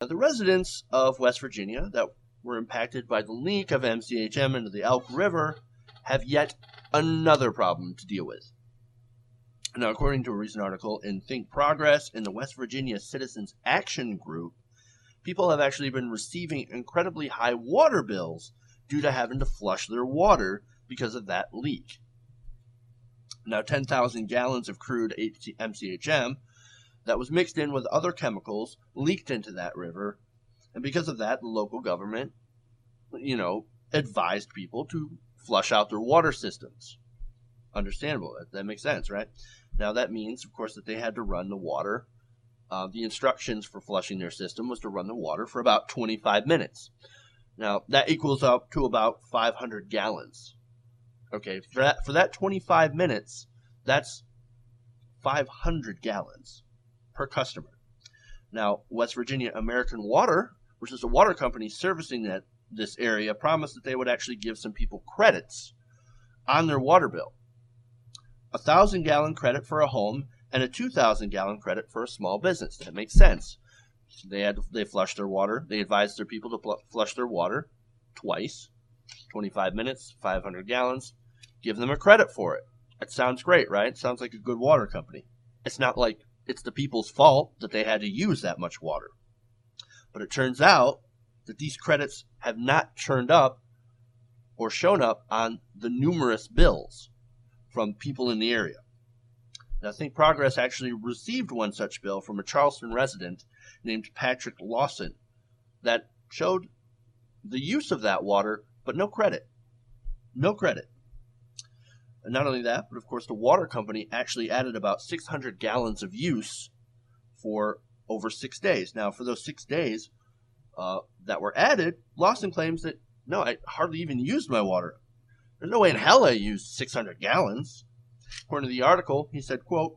Now, the residents of West Virginia that were impacted by the leak of MCHM into the Elk River have yet another problem to deal with. Now, according to a recent article in Think Progress in the West Virginia Citizens Action Group, people have actually been receiving incredibly high water bills due to having to flush their water because of that leak. Now, 10,000 gallons of crude MCHM that was mixed in with other chemicals leaked into that river, and because of that, the local government, advised people to flush out their water systems. Understandable. That makes sense, right? Now, that means, of course, that they had to run the water. The instructions for flushing their system was to run the water for about 25 minutes. Now, that equals up to about 500 gallons. Okay, for that 25 minutes, that's 500 gallons per customer. Now, West Virginia American Water, which is a water company servicing this area, promised that they would actually give some people credits on their water bill. A 1,000-gallon credit for a home and a 2,000-gallon credit for a small business. That makes sense. They flushed their water. They advised their people to flush their water twice, 25 minutes, 500 gallons. Give them a credit for it. That sounds great, right? It sounds like a good water company. It's not like it's the people's fault that they had to use that much water. But it turns out that these credits have not turned up or shown up on the numerous bills from people in the area. Now, Think Progress actually received one such bill from a Charleston resident named Patrick Lawson that showed the use of that water, but no credit. No credit. And not only that, but of course the water company actually added about 600 gallons of use for over 6 days. Now, for those 6 days that were added, Lawson claims that, no, I hardly even used my water. There's no way in hell I used 600 gallons. According to the article, he said, quote,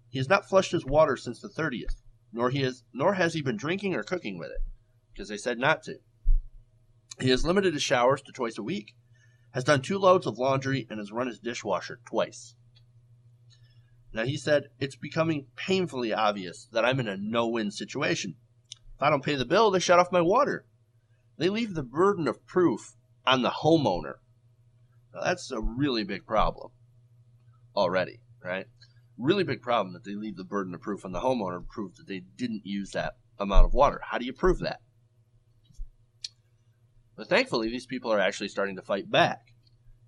"He has not flushed his water since the 30th, nor has he been drinking or cooking with it, because they said not to. He has limited his showers to twice a week, has done 2 loads of laundry, and has run his dishwasher twice." Now, he said, "It's becoming painfully obvious that I'm in a no-win situation. If I don't pay the bill, they shut off my water. They leave the burden of proof on the homeowner." Now, that's a really big problem already, right? Really big problem that they leave the burden of proof on the homeowner to prove that they didn't use that amount of water. How do you prove that? But thankfully, these people are actually starting to fight back.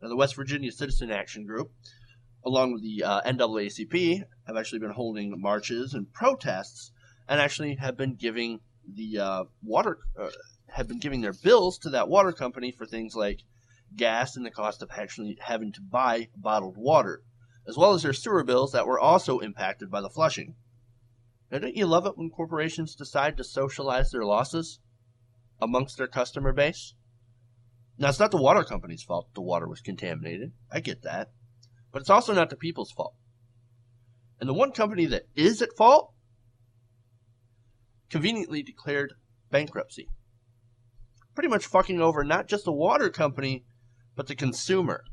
Now, the West Virginia Citizen Action Group, along with the NAACP, have actually been holding marches and protests, and actually have been giving the have been giving their bills to that water company for things like gas and the cost of actually having to buy bottled water, as well as their sewer bills that were also impacted by the flushing. Now, don't you love it when corporations decide to socialize their losses amongst their customer base? Now, it's not the water company's fault that the water was contaminated. I get that. But it's also not the people's fault. And the one company that is at fault conveniently declared bankruptcy. Pretty much fucking over not just the water company, but the consumer.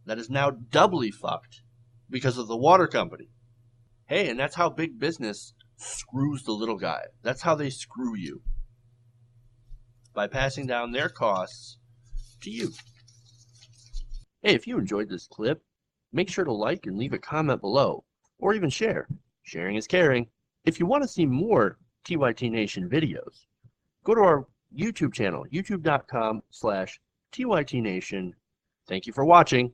That is now doubly fucked because of the water company. Hey, and that's how big business screws the little guy. That's how they screw you. By passing down their costs to you. Hey, if you enjoyed this clip, make sure to like and leave a comment below, or even share. Sharing is caring. If you want to see more TYT Nation videos, go to our YouTube channel, youtube.com/TYT Nation. Thank you for watching.